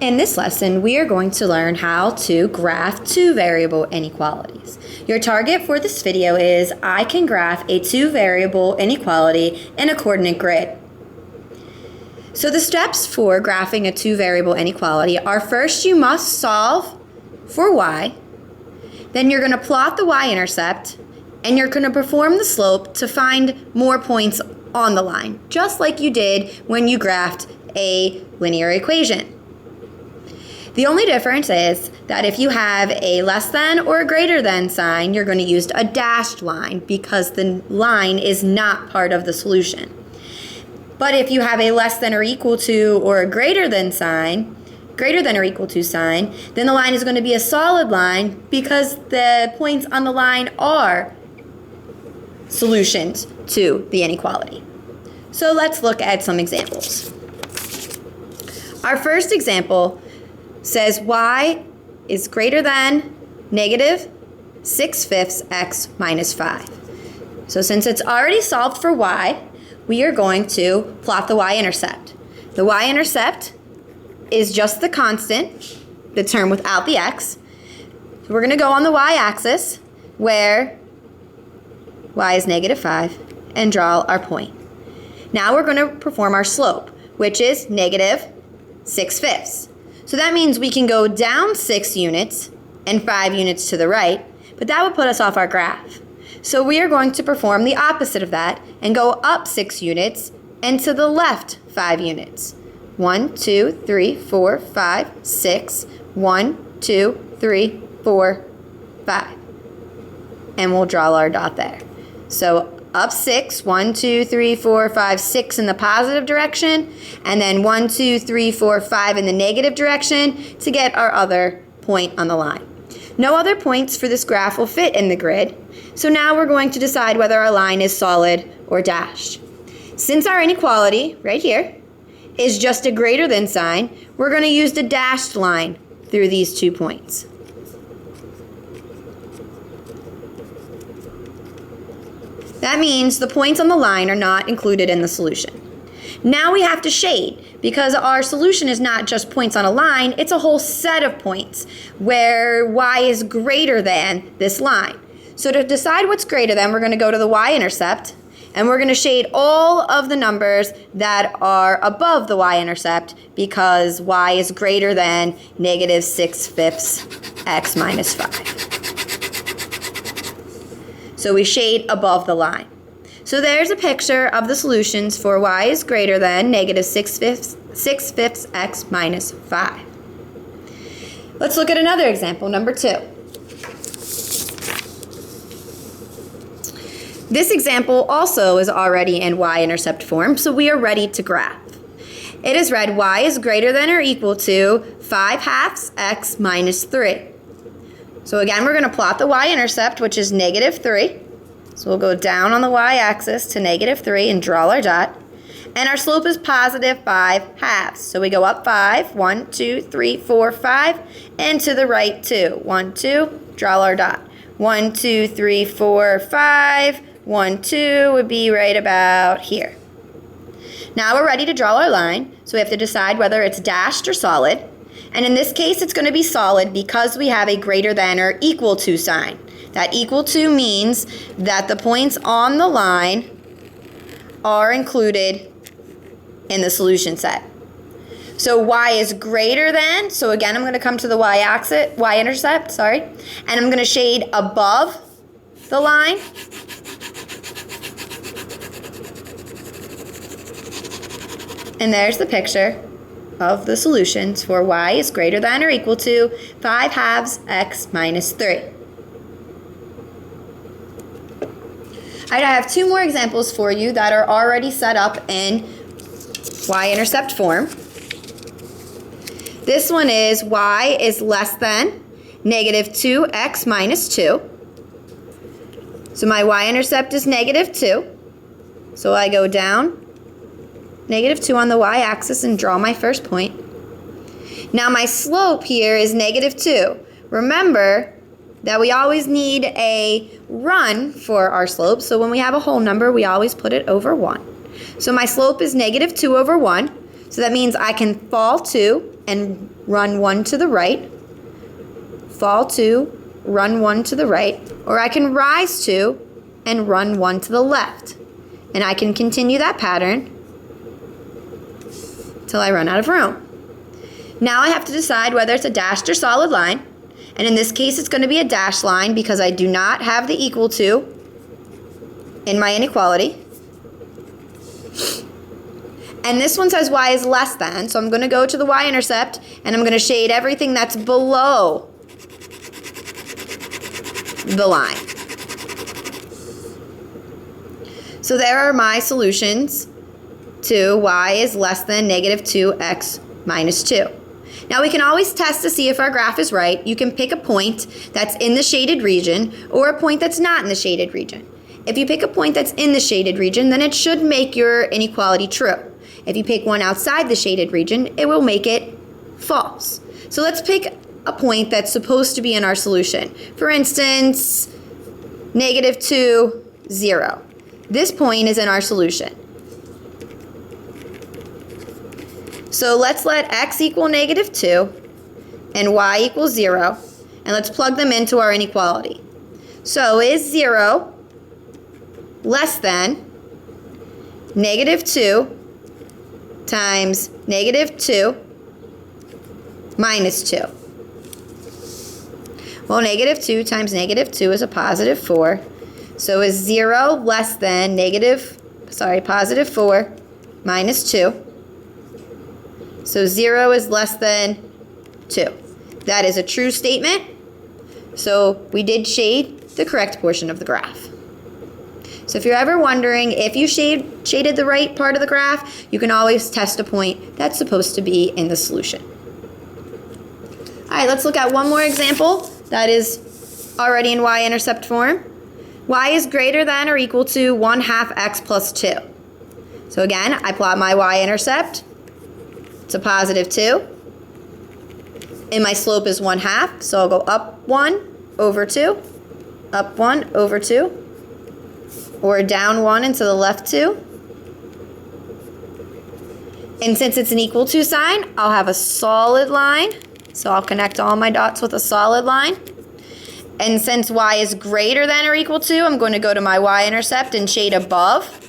In this lesson, we are going to learn how to graph two-variable inequalities. Your target for this video is I can graph a two-variable inequality in a coordinate grid. So the steps for graphing a two-variable inequality are: first you must solve for y, then you're going to plot the y-intercept, and you're going to perform the slope to find more points on the line, just like you did when you graphed a linear equation. The only difference is that if you have a less than or a greater than sign, you're going to use a dashed line because the line is not part of the solution. But if you have a less than or equal to or a greater than or equal to sign, then the line is going to be a solid line because the points on the line are solutions to the inequality. So let's look at some examples. Our first example says y is greater than negative 6/5 x minus 5. So since it's already solved for y, we are going to plot the y-intercept. The y-intercept is just the constant, the term without the x. So we're going to go on the y-axis where y is negative 5 and draw our point. Now we're going to perform our slope, which is negative 6/5. So that means we can go down 6 units and 5 units to the right, but that would put us off our graph. So we are going to perform the opposite of that and go up 6 units and to the left 5 units. 1, 2, 3, 4, 5, 6. 1, 2, 3, 4, 5. And we'll draw our dot there. So up 6, 1, 2, 3, 4, 5, 6 in the positive direction, and then 1, 2, 3, 4, 5 in the negative direction to get our other point on the line. No other points for this graph will fit in the grid, so now we're going to decide whether our line is solid or dashed. Since our inequality, right here, is just a greater than sign, we're going to use the dashed line through these 2 points. That means the points on the line are not included in the solution. Now we have to shade because our solution is not just points on a line, it's a whole set of points where y is greater than this line. So to decide what's greater than, we're going to go to the y-intercept and we're going to shade all of the numbers that are above the y-intercept because y is greater than negative 6/5 x minus 5. So we shade above the line. So there's a picture of the solutions for y is greater than negative 6/5 x minus 5. Let's look at another example, number 2. This example also is already in y-intercept form, so we are ready to graph. It is read y is greater than or equal to 5/2 x minus 3. So again, we're going to plot the y-intercept, which is negative 3. So we'll go down on the y-axis to negative 3 and draw our dot. And our slope is positive 5/2. So we go up 5, 1, 2, 3, 4, 5, and to the right 2. 1, 2, draw our dot. 1, 2, 3, 4, 5. 1, 2 would be right about here. Now we're ready to draw our line, so we have to decide whether it's dashed or solid. And in this case, it's going to be solid because we have a greater than or equal to sign. That equal to means that the points on the line are included in the solution set. So y is greater than, so again, I'm going to come to the y-intercept, and I'm going to shade above the line. And there's the picture of the solutions for y is greater than or equal to 5/2 x minus 3. I have 2 more examples for you that are already set up in y-intercept form. This one is y is less than negative 2x minus 2. So my y-intercept is negative 2. So I go down negative 2 on the y-axis and draw my first point. Now my slope here is negative 2. Remember that we always need a run for our slope, so when we have a whole number, we always put it over 1. So my slope is negative 2 over 1. So that means I can fall 2 and run 1 to the right, fall 2, run 1 to the right, or I can rise 2 and run 1 to the left. And I can continue that pattern till I run out of room. Now I have to decide whether it's a dashed or solid line. And in this case, it's going to be a dashed line because I do not have the equal to in my inequality. And this one says y is less than, so I'm going to go to the y-intercept and I'm going to shade everything that's below the line. So there are my solutions to y is less than negative 2x minus 2. Now we can always test to see if our graph is right. You can pick a point that's in the shaded region or a point that's not in the shaded region. If you pick a point that's in the shaded region, then it should make your inequality true. If you pick one outside the shaded region, it will make it false. So let's pick a point that's supposed to be in our solution. For instance, negative 2, 0. This point is in our solution. So let's let x equal negative 2 and y equal 0, and let's plug them into our inequality. So is 0 less than negative 2 times negative 2 minus 2? Well, negative 2 times negative 2 is a positive 4. So is 0 less than positive 4 minus 2? So 0 is less than 2. That is a true statement. So we did shade the correct portion of the graph. So if you're ever wondering if you shaded the right part of the graph, you can always test a point that's supposed to be in the solution. All right, let's look at one more example that is already in y-intercept form. Y is greater than or equal to 1/2 x plus 2. So again, I plot my y-intercept. It's a positive 2. And my slope is 1/2, so I'll go up 1 over 2, up 1 over 2, or down 1 and to the left 2. And since it's an equal to sign, I'll have a solid line. So I'll connect all my dots with a solid line. And since y is greater than or equal to, I'm going to go to my y-intercept and shade above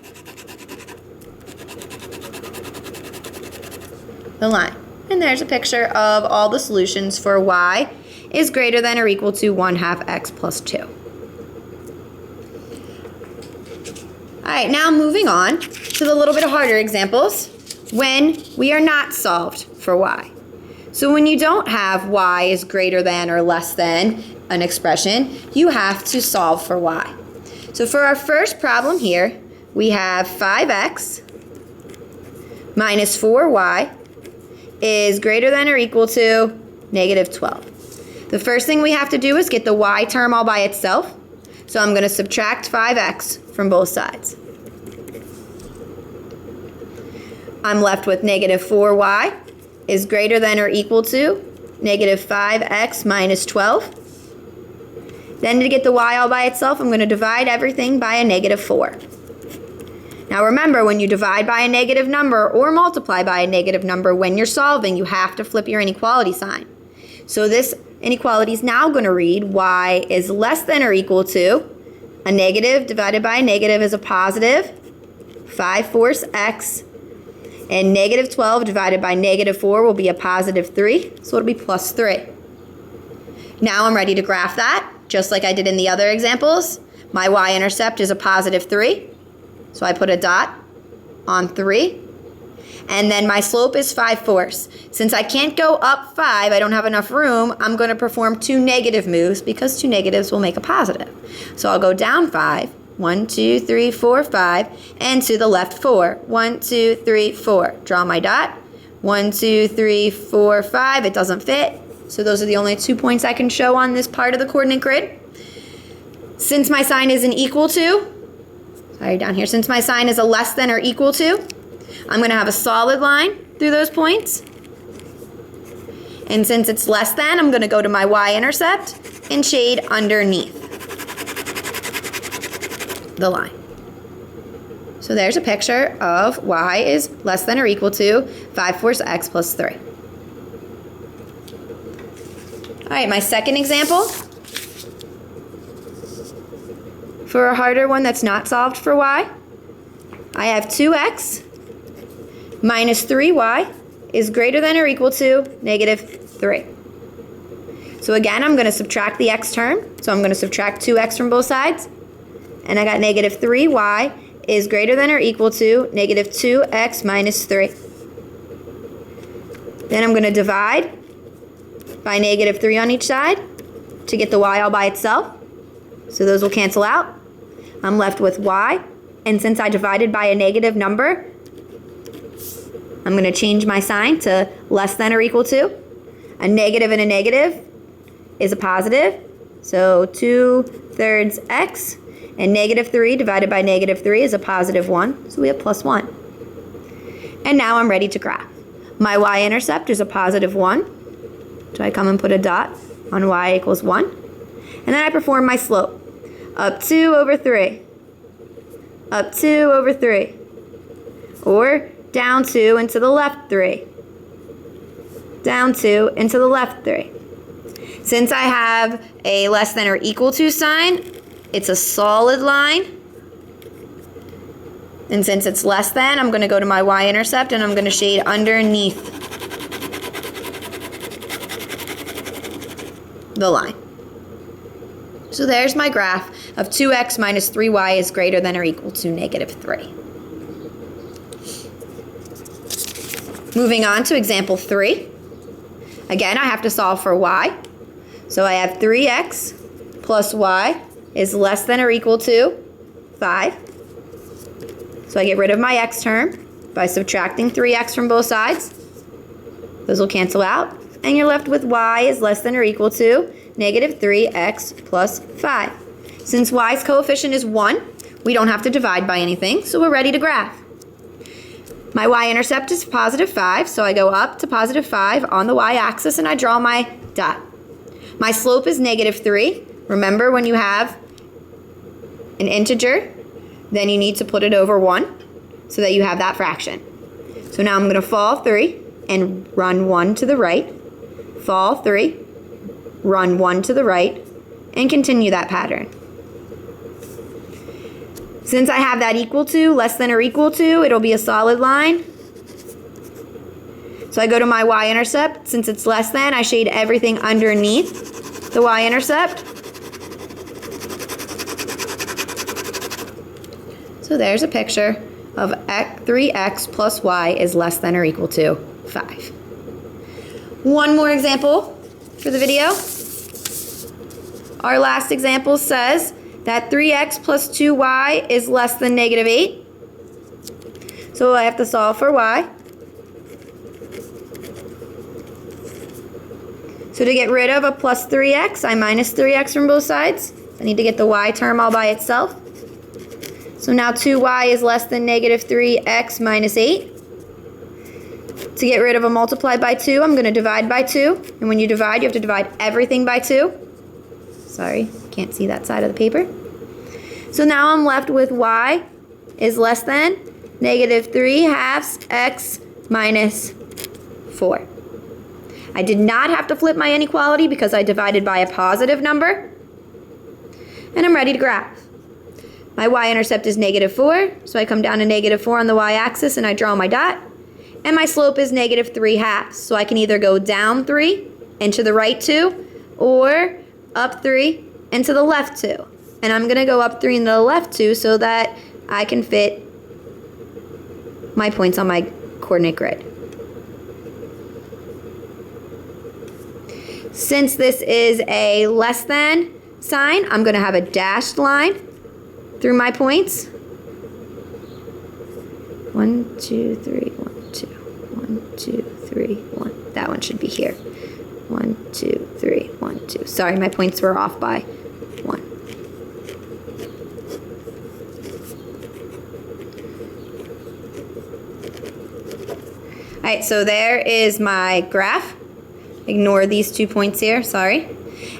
the line. And there's a picture of all the solutions for y is greater than or equal to 1/2 x plus 2. All right, now moving on to the little bit harder examples when we are not solved for y. So when you don't have y is greater than or less than an expression, you have to solve for y. So for our first problem here, we have 5x minus 4y is greater than or equal to negative 12. The first thing we have to do is get the y term all by itself. So I'm going to subtract 5x from both sides. I'm left with negative 4y is greater than or equal to negative 5x minus 12. Then to get the y all by itself, I'm going to divide everything by a negative 4. Now remember, when you divide by a negative number or multiply by a negative number, when you're solving, you have to flip your inequality sign. So this inequality is now going to read y is less than or equal to a negative divided by a negative is a positive 5/4 x, and negative 12 divided by negative 4 will be a positive 3, so it'll be plus 3. Now I'm ready to graph that, just like I did in the other examples. My y-intercept is a positive 3, so I put a dot on 3. And then my slope is 5/4. Since I can't go up 5, I don't have enough room, I'm going to perform 2 negative moves because 2 negatives will make a positive. So I'll go down 5, 1, 2, 3, 4, 5, and to the left 4. 1, 2, 3, 4. Draw my dot. 1, 2, 3, 4, 5. It doesn't fit. So those are the only 2 points I can show on this part of the coordinate grid. Since my sign is an equal to, down here, since my sign is a less than or equal to, I'm going to have a solid line through those points. And since it's less than, I'm going to go to my y-intercept and shade underneath the line. So there's a picture of y is less than or equal to 5/4 x plus 3. All right, my second example, for a harder one that's not solved for y, I have 2x minus 3y is greater than or equal to -3. So again, I'm going to subtract the x term. So I'm going to subtract 2x from both sides. And I got -3y is greater than or equal to -2x minus 3. Then I'm going to divide by -3 on each side to get the y all by itself. So those will cancel out. I'm left with y. And since I divided by a negative number, I'm going to change my sign to less than or equal to. A negative and a negative is a positive. So 2/3 x. And -3 divided by -3 is a positive 1. So we have +1. And now I'm ready to graph. My y-intercept is a positive 1. So I come and put a dot on y equals 1. And then I perform my slope. Up 2/3. Up 2/3. Or down 2 and to the left 3. Down 2 and to the left 3. Since I have a less than or equal to sign, it's a solid line. And since it's less than, I'm going to go to my y-intercept and I'm going to shade underneath the line. So there's my graph of 2x minus 3y is greater than or equal to -3. Moving on to example 3. Again, I have to solve for y. So I have 3x plus y is less than or equal to 5. So I get rid of my x term by subtracting 3x from both sides. Those will cancel out. And you're left with y is less than or equal to -3x plus 5. Since y's coefficient is 1, we don't have to divide by anything, so we're ready to graph. My y-intercept is positive 5, so I go up to positive 5 on the y-axis and I draw my dot. My slope is -3. Remember, when you have an integer, then you need to put it over 1 so that you have that fraction. So now I'm going to fall 3 and run 1 to the right, fall 3, run 1 to the right, and continue that pattern. Since I have that equal to, less than or equal to, it'll be a solid line. So I go to my y-intercept. Since it's less than, I shade everything underneath the y-intercept. So there's a picture of 3x plus y is less than or equal to 5. One more example for the video. Our last example says that 3x plus 2y is less than -8. So I have to solve for y. So to get rid of a plus 3x, I minus 3x from both sides. I need to get the y term all by itself. So now 2y is less than -3x minus 8. To get rid of a multiply by 2, I'm going to divide by 2. And when you divide, you have to divide everything by 2. Sorry, can't see that side of the paper. So now I'm left with y is less than -3/2 x minus 4. I did not have to flip my inequality because I divided by a positive number. And I'm ready to graph. My y-intercept is -4, so I come down to -4 on the y-axis and I draw my dot. And my slope is -3/2, so I can either go down 3 and to the right 2, or up 3 and to the left 2. And I'm going to go up 3 and to the left 2 so that I can fit my points on my coordinate grid. Since this is a less than sign, I'm going to have a dashed line through my points. 1, 2, 3, 1, 2. 1, 2, 3, 1. That one should be here. 1, 2, 3, 1, 2. Sorry, my points were off by 1. All right, so there is my graph. Ignore these 2 points here, sorry.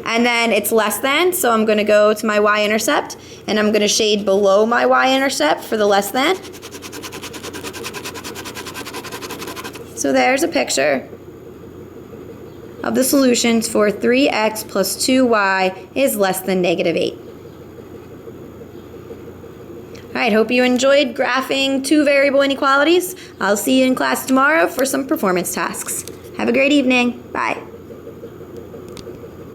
And then it's less than, so I'm going to go to my y-intercept, and I'm going to shade below my y-intercept for the less than. So there's a picture of the solutions for 3x plus 2y is less than -8. All right, hope you enjoyed graphing two variable inequalities. I'll see you in class tomorrow for some performance tasks. Have a great evening. Bye.